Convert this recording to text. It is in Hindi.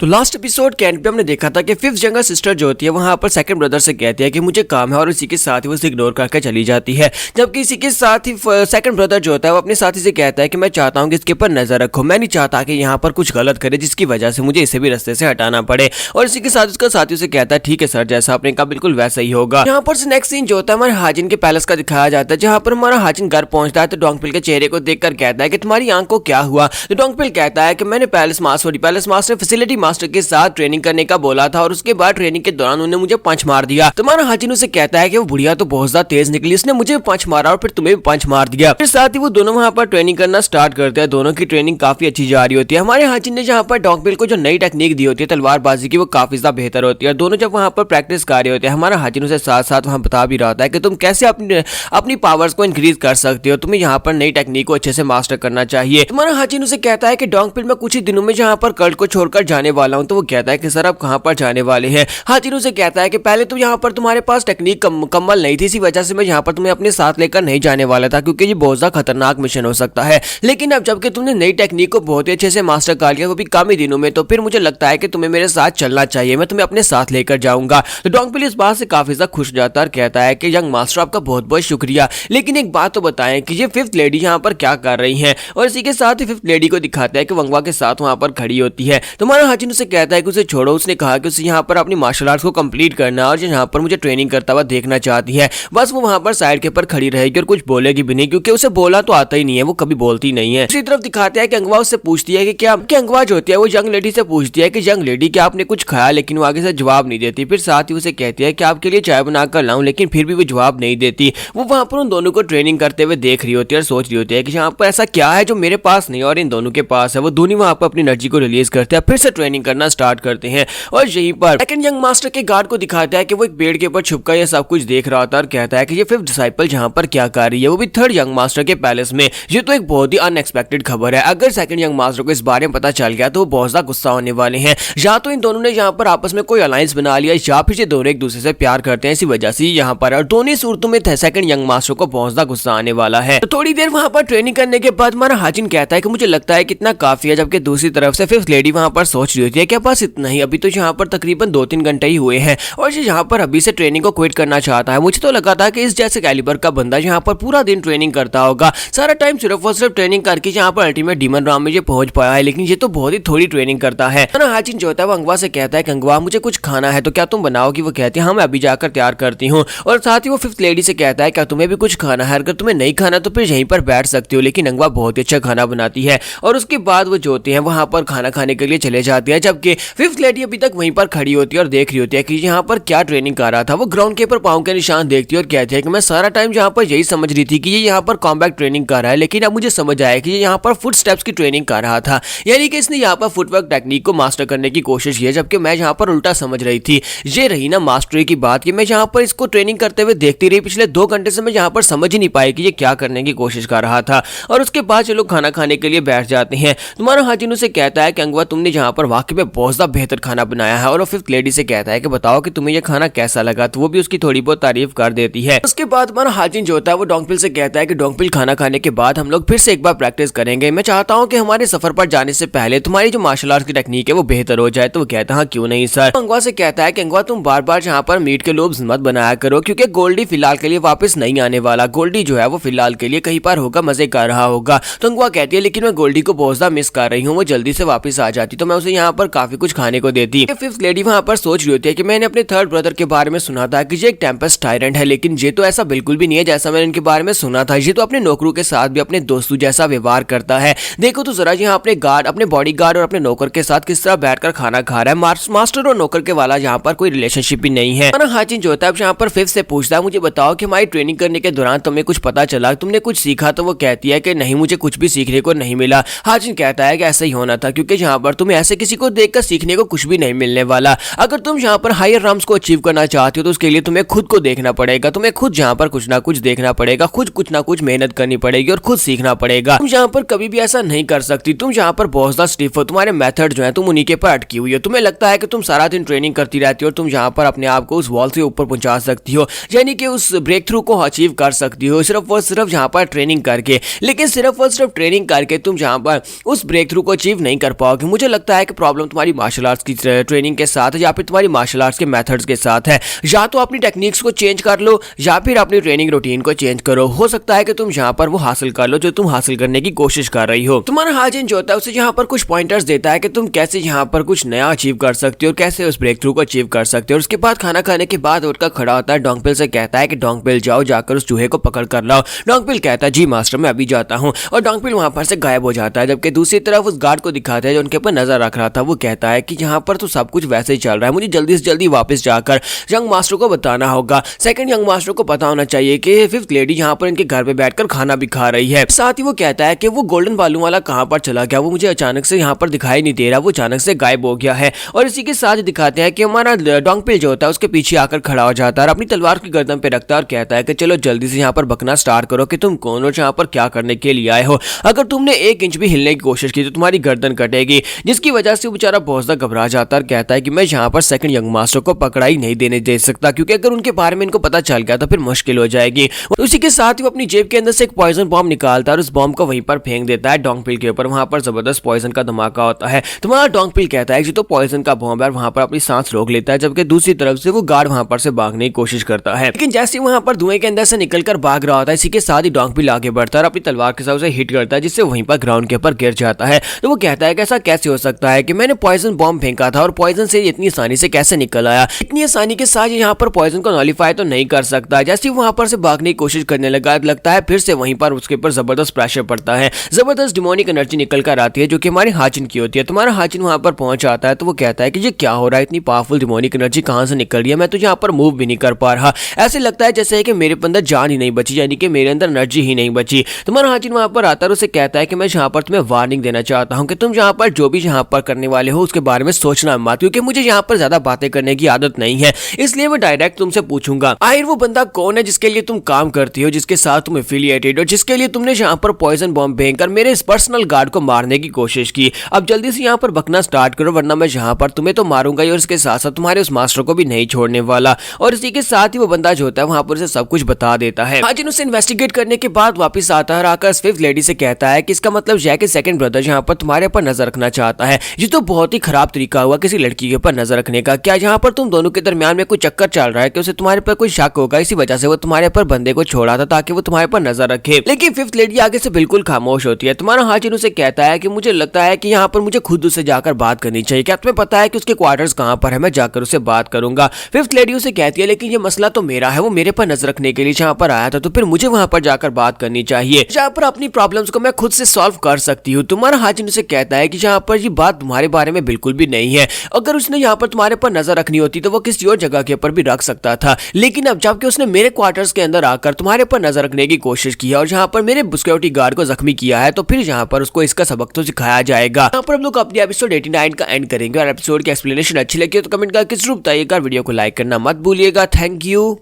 तो लास्ट एपिसोड के एंड पे हमने देखा था कि फिफ्थ यंगर सिस्टर जो होती है वहां पर सेकंड ब्रदर से कहती है कि मुझे काम है और इसी के साथ ही वो उसे इग्नोर करके चली जाती है। जबकि इसी के साथ ही सेकंड ब्रदर जो होता है वो अपने साथी से कहता है कि मैं चाहता हूं कि इसके ऊपर नजर रखो, मैं नहीं चाहता कि यहाँ पर कुछ गलत करे जिसकी वजह से मुझे इसे भी रास्ते से हटाना पड़े। और इसी के साथ उसका साथी उसे कहता है ठीक है सर, जैसा आपने कहा बिल्कुल वैसा ही होगा। यहाँ पर नेक्स्ट सीन जो होता है हमारे हाजिन के पैलेस का दिखाया जाता है, जहाँ पर हमारा हाजिन घर पहुंचता है तो डोंगपिल के चेहरे को देखकर कहता है कि तुम्हारी आंख को क्या हुआ। तो डोंगपिल कहता है कि मैंने पैलेस मास्टर फैसिलिटी मास्टर के साथ ट्रेनिंग करने का बोला था और उसके बाद ट्रेनिंग के दौरान उन्होंने मुझे पंच मार दिया। तो हमारा हाजिन उसे कहता है कि वो बुढ़िया तो बहुत ज्यादा तेज निकली, उसने मुझे पंच मारा और फिर तुम्हें भी पंच मार दिया। फिर साथ ही वो दोनों वहां पर ट्रेनिंग करना स्टार्ट करते हैं। दोनों की ट्रेनिंग काफी अच्छी जा रही होती है। हमारे हाजिन ने जहाँ पर डोंगपिल को जो नई टेक्निक दी होती है तलवारबाजी की वो काफी ज्यादा बेहतर होती है। दोनों जब वहां पर प्रैक्टिस कर रहे होते हैं हमारा हाजिन उसे साथ साथ वहां बता भी रहा होता है कि तुम कैसे अपनी पावर्स को इंक्रीज कर सकते हो, तुम्हें यहाँ पर नई टेक्निक को अच्छे से मास्टर करना चाहिए। तुम्हारा हाजिन उसे कहता है कि डोंगपिल मैं कुछ ही दिनों में जहाँ पर कल्ट को छोड़कर जाने वाला हूँ। तो वो कहता है कि सर आप कहाँ पर जाने वाले हैं। हाजिन उसे कहता है कि पहले तो यहाँ पर तुम्हारे पास टेक्निक मुकम्मल नहीं थी, इसी वजह से मैं यहाँ पर तुम्हें अपने साथ लेकर नहीं जाने वाला था क्योंकि ये बहुत ज्यादा खतरनाक मिशन हो सकता है। लेकिन अब जबकि तुमने नई टेक्निक को बहुत ही अच्छे से मास्टर कर लिया वो भी कम ही दिनों में, तो फिर मुझे लगता है कि तुम्हें मेरे साथ चलना चाहिए, मैं तुम्हें अपने साथ लेकर जाऊंगा। तो डोंगपिल इस बात से काफी ज्यादा खुश हो जाता है और कहता है कि यंग मास्टर आपका बहुत बहुत शुक्रिया, लेकिन एक बात तो बताएं कि ये फिफ्थ लेडी यहाँ पर क्या कर रही है। और इसी के साथ ही फिफ्थ लेडी को दिखाता है कि वंगवा के साथ वहां पर खड़ी होती है। तो हमारा हाजिन उसे कहता है कि उसे छोड़ो, उसने कहा कि उसे यहाँ पर अपनी मार्शल आर्ट्स को कंप्लीट करना और यहाँ पर मुझे ट्रेनिंग करता हुआ देखना चाहती है। बस वो वहां पर साइड के ऊपर खड़ी रहेगी और कुछ बोलेगी भी नहीं क्योंकि उसे बोला तो आता ही नहीं है, वो कभी बोलती नहीं है। दूसरी तरफ दिखाते हैं कि अंगवा उससे पूछती है कि क्या अंगवा जो होती है वो यंग लेडी से पूछती है कि यंग लेडी क्या आपने कुछ खाया, लेकिन वो आगे से जवाब नहीं देती। फिर साथ ही उसे कहती है कि आपके लिए चाय बनाकर लाऊं, लेकिन फिर भी वो जवाब नहीं देती। वो वहां पर उन दोनों को ट्रेनिंग करते हुए देख रही होती है और सोच रही होती है कि यहाँ पर ऐसा क्या है जो मेरे पास नहीं और इन दोनों के पास है। वो दोनों वहां पर अपनी एनर्जी को रिलीज करते हैं, फिर से ट्रेनिंग करना स्टार्ट करते हैं। और यहीं पर सेकंड यंग मास्टर के गार्ड को दिखाता है कि वो एक पेड़ के ऊपर छुपकर ये सब कुछ देख रहा होता है और कहता है कि ये फिफ्थ डिसाइपल जहां पर क्या कर रही है, वो भी थर्ड यंग मास्टर के पैलेस में। ये तो एक बहुत ही अनएक्सपेक्टेड खबर है। अगर सेकंड यंग मास्टर को इस बारे में पता चल गया तो वो बहुत ज्यादा गुस्सा होने वाले हैं। या तो इन दोनों ने यहाँ पर आपस में कोई अलायंस बना लिया या फिर ये दोनों एक दूसरे से प्यार करते हैं, इसी वजह से यहाँ पर और दोनों सूरतों में सेकंड यंग मास्टर को बहुत ज्यादा गुस्सा आने वाला है। तो थोड़ी देर वहां पर ट्रेनिंग करने के बाद हमारा हाजिन कहता है कि मुझे लगता है कितना काफी है, जबकि दूसरी तरफ से फिफ्थ लेडी वहां पर सोच रही होती है कि बस इतना ही, अभी तो यहाँ पर तकरीबन 2-3 घंटे ही हुए हैं और ये यहाँ पर अभी से ट्रेनिंग को क्विट करना चाहता है। मुझे तो लगा था कि इस जैसे कैलिबर का बंदा यहाँ पर पूरा दिन ट्रेनिंग करता होगा, सारा टाइम सिर्फ और सिर्फ ट्रेनिंग करके यहाँ पर अल्टीमेट डीमन राम में ये पहुंच पाया है, लेकिन ये तो बहुत ही थोड़ी ट्रेनिंग करता है। हाजिन जो होता है वो अंगवा से कहता है कि अंगवा मुझे कुछ खाना है तो क्या तुम बनाओगी। वो कहती है हाँ मैं अभी जाकर तैयार करती हूँ। और साथ ही वो फिफ्थ लेडी से कहता है क्या तुम्हें भी कुछ खाना है, अगर तुम्हें नहीं खाना तो फिर यहीं पर बैठ सकती हो। लेकिन अंगवा बहुत ही अच्छा खाना बनाती है और उसके बाद वो जो होते हैं वहां पर खाना खाने के लिए चले जाते हैं, जबकि फिफ्थ लेडी अभी तक वहीं पर खड़ी होती है और देख रही होती है कि यहाँ पर क्या ट्रेनिंग कर रहा था। वो ग्राउंड के ऊपर पाँव के निशान देखती है और कहती है कि मैं सारा टाइम यहाँ पर यही समझ रही थी कि ये यहाँ पर कॉम्बैट ट्रेनिंग कर रहा है, लेकिन अब मुझे समझ आया कि ये यहाँ पर फुट स्टेप्स की ट्रेनिंग कर रहा था, यानी कि इसने यहाँ पर फुटवर्क टेक्निक को मास्टर करने की कोशिश की है, जबकि मैं यहाँ पर उल्टा समझ रही थी। ये रही ना मास्टरी की बात कि मैं यहाँ पर इसको ट्रेनिंग करते हुए देखती रही पिछले 2 घंटे से, मैं यहाँ पर समझ ही नहीं पाई कि ये क्या करने की कोशिश कर रहा था। और उसके बाद ये लोग खाना खाने के लिए बैठ जाते हैं। तुम्हारा हाजिन उसे कहता है कि अंगवा तुमने यहाँ पर वाकई में बहुत ज्यादा बेहतर खाना बनाया है। और वो फिफ्थ लेडी से कहता है कि बताओ कि तुम्हें यह खाना कैसा लगा, तो वो भी उसकी थोड़ी बहुत तारीफ कर देती है। उसके बाद हमारा हाजिन जो होता है वो डोंगपिल से कहता है कि डोंगपिल खाना खाने के बाद हम लोग फिर से एक बार प्रैक्टिस करेंगे, मैं चाहता हूँ कि हमारे सफर पर जाने से पहले तुम्हारी जो मार्शल आर्ट्स की टेक्निक है वो बेहतर हो जाए। तो वो कहता है हाँ क्यों नहीं सर। अंगवा से कहता है कि अंगवा तुम बार बार यहाँ पर मीट के लोब्स मत बनाया करो क्योंकि गोल्डी फिलहाल के लिए वापस नहीं आने वाला। गोल्डी जो है वो फिलहाल के लिए कहीं पर होगा, मजे कर रहा होगा। तो अंगवा कहती है लेकिन मैं गोल्डी को बहुत ज्यादा मिस कर रही हूँ, वो जल्दी से वापस आ जाती तो मैं उसे यहाँ पर काफी कुछ खाने को देती। फिफ्थ लेडी वहां पर सोच रही होती है कि मैंने अपने थर्ड ब्रदर के बारे में सुना था कि ये एक टेम्पेस्ट टायरेंट है, लेकिन ये तो ऐसा बिल्कुल भी नहीं है जैसा मैंने इनके बारे में सुना था। ये तो अपने नौकरों के साथ भी अपने दोस्तों जैसा व्यवहार करता है। देखो तो जरा यहाँ अपने गार्ड, अपने बॉडी गार्ड और अपने नौकर के साथ किस तरह बैठकर खाना खा रहा है। मास्टर और नौकर के वाला यहाँ पर कोई रिलेशनशिप ही नहीं है। हाजिन जो होता है यहाँ पर फिफ्थ से पूछता है मुझे बताओ कि हमारी ट्रेनिंग करने के दौरान तुम्हें कुछ पता चला, तुमने कुछ सीखा। तो वो कहती है कि नहीं मुझे कुछ भी सीखने को नहीं मिला। हाजिन कहता है कि ऐसा ही होना था क्योंकि यहाँ पर तुम्हें ऐसे किसी को देखकर सीखने को कुछ भी नहीं मिलने वाला। अगर तुम यहाँ पर हायर राम्स को अचीव करना चाहते हो तो उसके लिए तुम्हें खुद को देखना पड़ेगा, तुम्हें खुद यहाँ पर कुछ ना कुछ देखना पड़ेगा, खुद कुछ ना कुछ मेहनत करनी पड़ेगी और खुद सीखना पड़ेगा। तुम यहाँ पर कभी भी ऐसा नहीं कर सकती, तुम यहाँ पर बहुत ज्यादा स्टिफ हो, तुम्हारे मेथड जो है तुम उन्हीं के पर अटकी हुई हो। तुम्हें लगता है कि तुम सारा दिन ट्रेनिंग करती रहती हो और तुम यहाँ पर अपने आप को उस वॉल से ऊपर पहुंचा सकती हो, यानी कि उस ब्रेक थ्रू को अचीव कर सकती हो सिर्फ और सिर्फ यहाँ पर ट्रेनिंग करके। लेकिन सिर्फ और सिर्फ ट्रेनिंग करके तुम यहाँ पर उस ब्रेक थ्रू को अचीव नहीं कर पाओगे। मुझे लगता है कि प्रॉब्लम तुम्हारी मार्शल आर्ट्स की ट्रेनिंग के साथ है या फिर तुम्हारी मार्शल आर्ट्स के मेथड्स के साथ है। या तो अपनी टेक्निक्स को चेंज कर लो या फिर अपनी ट्रेनिंग रूटीन को चेंज करो। हो सकता है कि तुम यहाँ पर वो हासिल कर लो जो तुम हासिल करने की कोशिश कर रही हो। तुम्हारा हाजिन जो होता है उसे यहाँ पर कुछ पॉइंटर्स देता है कि तुम कैसे यहाँ पर कुछ नया अचीव कर सकते हो और कैसे उस ब्रेक थ्रू को अचीव कर सकते हो। उसके बाद खाना खाने के बाद उठकर खड़ा होता है, डोंगपिल से कहता है कि डोंगपिल जाओ जाकर उस चूहे को पकड़ कर लाओ। डोंगपिल कहता है जी मास्टर मैं अभी जाता हूँ, और डोंगपिल वहां पर से गायब हो जाता है। जबकि दूसरी तरफ उस गार्ड को दिखाता है जो उनके ऊपर नजर रख रहा था, वो कहता है कि यहाँ पर तो सब कुछ वैसे ही चल रहा है, मुझे जल्दी से जल्दी वापस जाकर यंग मास्टर को बताना होगा। सेकंड यंग मास्टर को पता होना चाहिए कि फिफ्थ लेडी यहाँ पर इनके घर पे बैठकर खाना भी खा रही है। साथ ही वो कहता है कि वो गोल्डन बालू वाला कहाँ पर चला गया, वो मुझे अचानक से यहाँ पर दिखाई नहीं दे रहा, वो अचानक से गायब हो गया है। और इसी के साथ दिखाते हैं कि हमारा डोंगपिल जो होता है उसके पीछे आकर खड़ा हो जाता है और अपनी तलवार की गर्दन पे रखता है और कहता है कि चलो जल्दी से यहाँ पर बकना स्टार्ट करो कि तुम कौन हो, यहाँ पर क्या करने के लिए आए हो। अगर तुमने 1 इंच भी हिलने की कोशिश की तो तुम्हारी गर्दन कटेगी। जिसकी वजह से वो बेचारा बहुत ज्यादा घबरा जाता है और कहता है कि मैं यहाँ पर सेकंड यंग मास्टर को पकड़ा ही नहीं देने दे सकता, क्योंकि अगर उनके बारे में इनको पता चल गया तो फिर मुश्किल हो जाएगी। उसी के साथ ही वो अपनी जेब के अंदर से एक पॉइजन बॉम्ब निकालता है और उस बॉम्ब को वहीं पर फेंक देता है डोंगपिल के ऊपर। वहां पर जबरदस्त पॉइजन का धमाका होता है। तुम्हारा डोंगपिल कहता है कि तो पॉइजन का बॉम्ब है, वहां पर अपनी सांस रोक लेता है। जबकि दूसरी तरफ से वो गार्ड वहां पर से भागने की कोशिश करता है, लेकिन जैसे वहां पर धुएं के अंदर से निकलकर भाग रहा होता है, इसी के साथ ही डोंगपिल आगे बढ़ता है और अपनी तलवार के साथ उसे हिट करता है, जिससे वहीं पर ग्राउंड के ऊपर गिर जाता है। तो वो कहता है कि ऐसा कैसे हो सकता है कि मैंने पॉइजन बॉम्ब फेंका था और पॉइजन से इतनी आसानी से कैसे निकल आया, इतनी आसानी के साथ यहाँ पर पॉइजन को नॉलिफाई तो नहीं कर सकता। जैसे वहां पर से भागने की कोशिश करने लगता है, फिर से वहीं पर उसके ऊपर जबरदस्त प्रेशर पड़ता है, जबरदस्त डिमोनिक एनर्जी निकल कर आती है जो कि हमारे हाजिन की होती है। तुम्हारा हाजिन वहां पर पहुंच आता है तो वो कहता है कि ये क्या हो रहा है, इतनी पावरफुल डिमोनिक एनर्जी कहां से निकल रही है, मैं तो यहाँ पर मूव भी नहीं कर पा रहा। ऐसे लगता है जैसे कि मेरे अंदर जान ही नहीं बची, यानी कि मेरे अंदर एनर्जी ही नहीं बची। तुम्हारा हाजिन वहां पर आता है और उसे कहता है कि मैं यहाँ पर तुम्हें वार्निंग देना चाहता हूँ कि तुम यहाँ पर जो भी यहाँ पर करने वाले हो उसके बारे में सोचना मत, क्योंकि मुझे यहाँ पर ज्यादा बातें करने की आदत नहीं है, इसलिए मैं डायरेक्ट तुमसे पूछूंगा आखिर वो बंदा कौन है जिसके लिए तुम काम करती हो, जिसके साथ तुम एफिलिएटेड हो, जिसके लिए तुमने यहाँ पर पॉइजन बॉम्ब फेंककर मेरे इस पर्सनल गार्ड को मारने की कोशिश की। अब जल्दी से यहाँ पर बकना स्टार्ट करो वरना मैं यहाँ पर तुम्हें तो मारूंगा ही और इसके साथ साथ तुम्हारे उस मास्टर को भी नहीं छोड़ने वाला। और इसी के साथ ही वो बंदा जो होता है वहां पर उसे सब कुछ बता देता है। हाजिन उसे इन्वेस्टिगेट करने के बाद वापस आता है, आकर फिफ्थ लेडी से कहता है कि इसका मतलब यह है कि सेकंड ब्रदर यहाँ पर तुम्हारे ऊपर नजर रखना चाहता है। ये तो बहुत ही खराब तरीका हुआ किसी लड़की के ऊपर नजर रखने का। क्या यहाँ पर तुम दोनों के दरमियान में कोई चक्कर चल रहा है कि उसे तुम्हारे पर कोई शक होगा, इसी वजह से वो तुम्हारे पर बंदे को छोड़ा था ताकि वो तुम्हारे पर नजर रखे। लेकिन फिफ्थ लेडी आगे से बिल्कुल खामोश होती है। तुम्हारा हाजिन उसे कहता है कि मुझे लगता है कि यहाँ पर मुझे खुद उसे जाकर बात करनी चाहिए, क्या तुम्हें पता है कि उसके क्वार्टर्स कहाँ पर है, मैं जाकर उसे बात करूंगा। फिफ्थ लेडी उसे कहती है लेकिन ये मसला तो मेरा है, वो मेरे पर नजर रखने के लिए यहाँ पर आया था, तो फिर मुझे वहां पर जाकर बात करनी चाहिए, जहाँ पर अपनी प्रॉब्लम्स को मैं खुद से सॉल्व कर सकती हूँ। तुम्हारा हाजिन उसे कहता है कि यहाँ पर ये बात तुम्हारे बारे में बिल्कुल भी नहीं है, अगर उसने यहाँ पर तुम्हारे पर नजर रखनी होती तो वो किसी और जगह के ऊपर भी रख सकता था, लेकिन अब जबकि उसने मेरे क्वार्टर्स के अंदर आकर तुम्हारे पर नजर रखने की कोशिश की है और यहाँ पर मेरे सिक्योरिटी गार्ड को जख्मी किया है, तो फिर यहाँ पर उसको इसका सबक तो सिखाया जाएगा। यहाँ पर हम लोग अपनी एपिसोड 89 का एंड करेंगे और एपिसोड की एक्सप्लेनेशन अच्छी लगी तो कमेंट करके जरूर बताइएगा, वीडियो को लाइक करना मत भूलिएगा। Thank you.